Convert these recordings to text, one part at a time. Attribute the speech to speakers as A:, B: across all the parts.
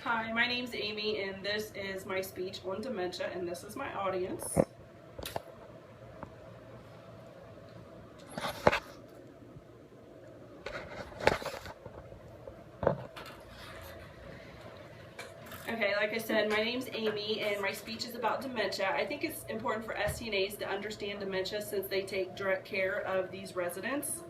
A: Hi, my name's Amy, and this is my speech on dementia, and this is my audience. Okay, like I said, my name's Amy, and my speech is about dementia. I think it's important for SCNAs to understand dementia since they take direct care of these residents.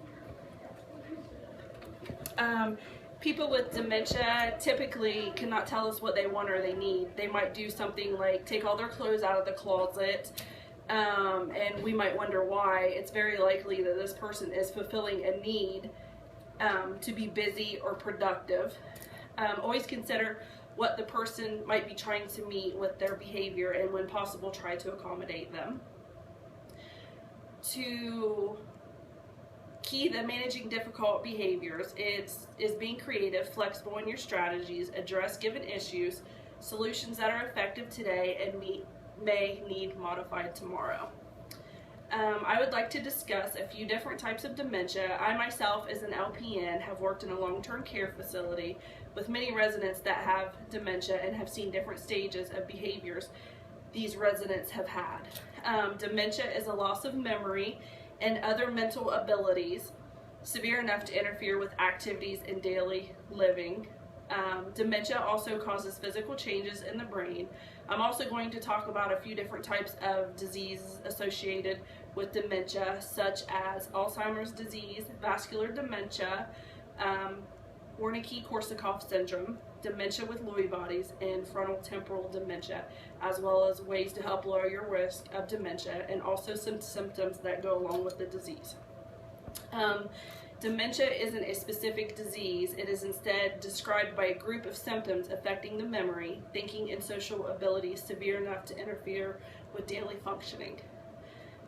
A: People with dementia typically cannot tell us what they want or they need. They might do something like take all their clothes out of the closet, and we might wonder why. It's very likely that this person is fulfilling a need to be busy or productive. Always consider what the person might be trying to meet with their behavior, and when possible, try to accommodate them. To key to managing difficult behaviors is being creative, flexible in your strategies, address given issues, solutions that are effective today and may need modified tomorrow. I would like to discuss a few different types of dementia. I myself, as an LPN, have worked in a long-term care facility with many residents that have dementia and have seen different stages of behaviors these residents have had. Dementia is a loss of memory and other mental abilities severe enough to interfere with activities in daily living. Dementia also causes physical changes in the brain. I'm also going to talk about a few different types of diseases associated with dementia, such as Alzheimer's disease, vascular dementia, Wernicke-Korsakoff syndrome, dementia with Lewy bodies, and frontotemporal dementia, as well as ways to help lower your risk of dementia, and also some symptoms that go along with the disease. Dementia isn't a specific disease. It is instead described by a group of symptoms affecting the memory, thinking, and social abilities severe enough to interfere with daily functioning.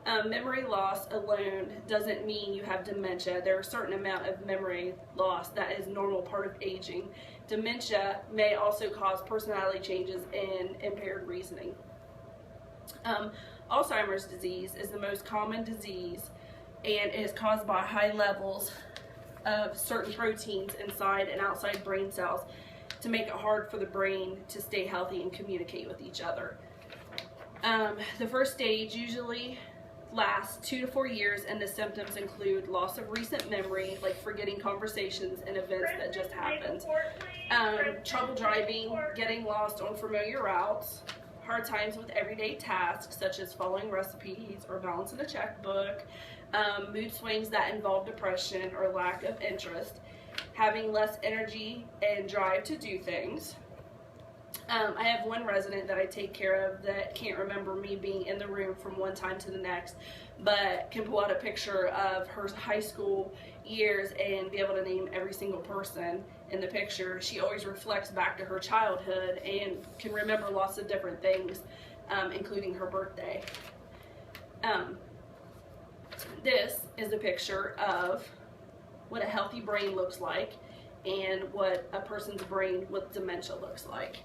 A: Memory loss alone doesn't mean you have dementia. There are a certain amount of memory loss that is a normal part of aging. Dementia may also cause personality changes and impaired reasoning. Alzheimer's disease is the most common disease and is caused by high levels of certain proteins inside and outside brain cells to make it hard for the brain to stay healthy and communicate with each other. The first stage usually lasts 2 to 4 years, and the symptoms include loss of recent memory, like forgetting conversations and events that just happened, trouble driving, getting lost on familiar routes, hard times with everyday tasks such as following recipes or balancing a checkbook, mood swings that involve depression or lack of interest, having less energy and drive to do things. I have one resident that I take care of that can't remember me being in the room from one time to the next, but can pull out a picture of her high school years and be able to name every single person in the picture. She always reflects back to her childhood and can remember lots of different things, including her birthday. This is a picture of what a healthy brain looks like and what a person's brain with dementia looks like.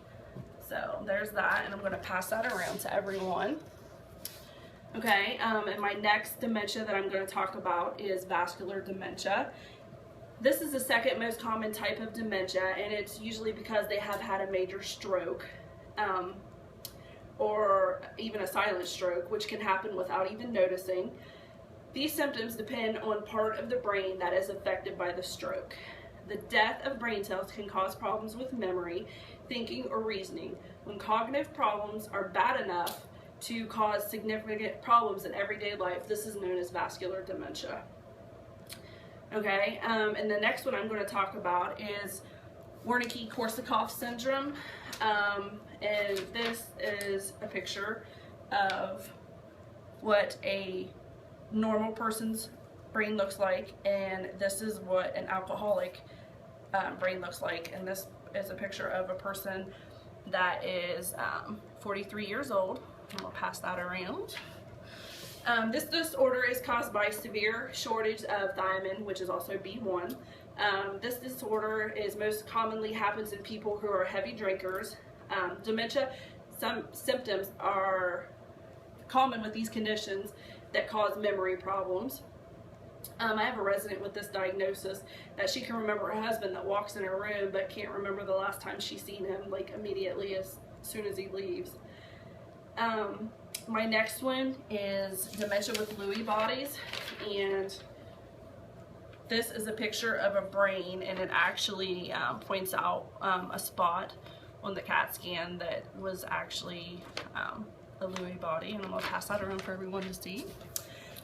A: So there's that, and I'm going to pass that around to everyone. Okay, and my next dementia that I'm going to talk about is vascular dementia. This is the second most common type of dementia, and it's usually because they have had a major stroke or even a silent stroke, which can happen without even noticing. These symptoms depend on part of the brain that is affected by the stroke. The death of brain cells can cause problems with memory, thinking, or reasoning. When cognitive problems are bad enough to cause significant problems in everyday life, this is known as vascular dementia. Okay, and the next one I'm going to talk about is Wernicke-Korsakoff syndrome, and this is a picture of what a normal person's brain looks like, and this is what an alcoholic brain looks like, and this is a picture of a person that is 43 years old. I'm going to pass that around. This disorder is caused by severe shortage of thiamine, which is also B1. This disorder is most commonly happens in people who are heavy drinkers. Dementia, some symptoms are common with these conditions that cause memory problems. I have a resident with this diagnosis that she can remember her husband that walks in her room but can't remember the last time she's seen him, like immediately as soon as he leaves. My next one is dementia with Lewy bodies, and this is a picture of a brain, and it actually points out a spot on the CAT scan that was actually a Lewy body, and I'm going to pass that around for everyone to see.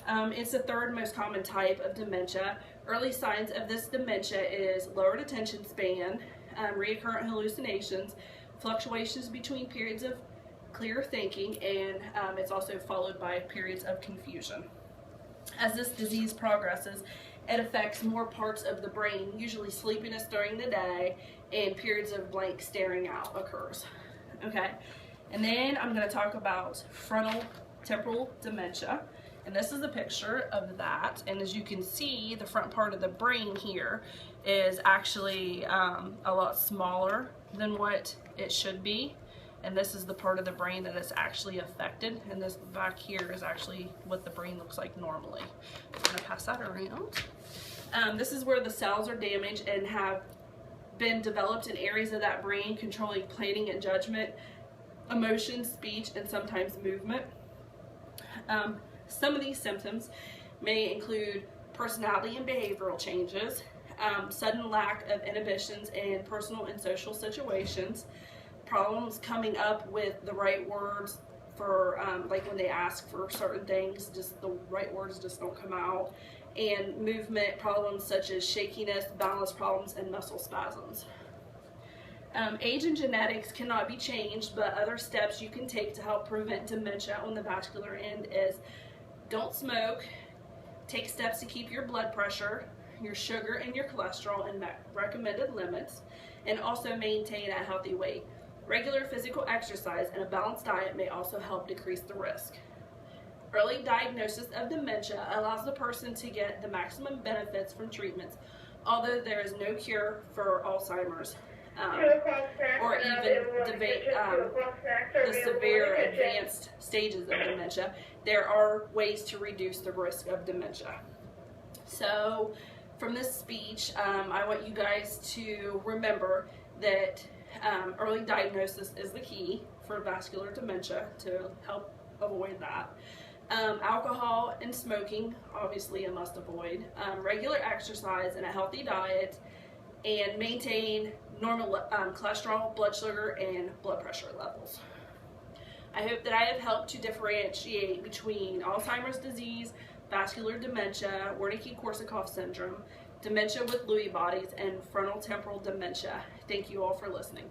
A: It's the third most common type of dementia. Early signs of this dementia is lowered attention span, recurrent hallucinations, fluctuations between periods of clear thinking, and it's also followed by periods of confusion. As this disease progresses, it affects more parts of the brain, usually sleepiness during the day, and periods of blank staring out occurs. Okay, and then I'm going to talk about frontal temporal dementia. And this is a picture of that, and as you can see, the front part of the brain here is actually a lot smaller than what it should be, and this is the part of the brain that is actually affected, and this back here is actually what the brain looks like normally. I'm going to pass that around. This is where the cells are damaged and have been developed in areas of that brain controlling planning and judgment, emotion, speech, and sometimes movement. Some of these symptoms may include personality and behavioral changes, sudden lack of inhibitions in personal and social situations, problems coming up with the right words for, like when they ask for certain things, just the right words just don't come out, and movement problems such as shakiness, balance problems, and muscle spasms. Age and genetics cannot be changed, but other steps you can take to help prevent dementia on the vascular end is don't smoke, take steps to keep your blood pressure, your sugar, and your cholesterol in recommended limits, and also maintain a healthy weight. Regular physical exercise and a balanced diet may also help decrease the risk. Early diagnosis of dementia allows the person to get the maximum benefits from treatments, although there is no cure for Alzheimer's. Or even the severe advanced stages of dementia, there are ways to reduce the risk of dementia. So from this speech, I want you guys to remember that early diagnosis is the key for vascular dementia to help avoid that. Alcohol and smoking, obviously a must avoid. Regular exercise and a healthy diet, and maintain normal cholesterol, blood sugar, and blood pressure levels. I hope that I have helped to differentiate between Alzheimer's disease, vascular dementia, Wernicke-Korsakoff syndrome, dementia with Lewy bodies, and frontal temporal dementia. Thank you all for listening.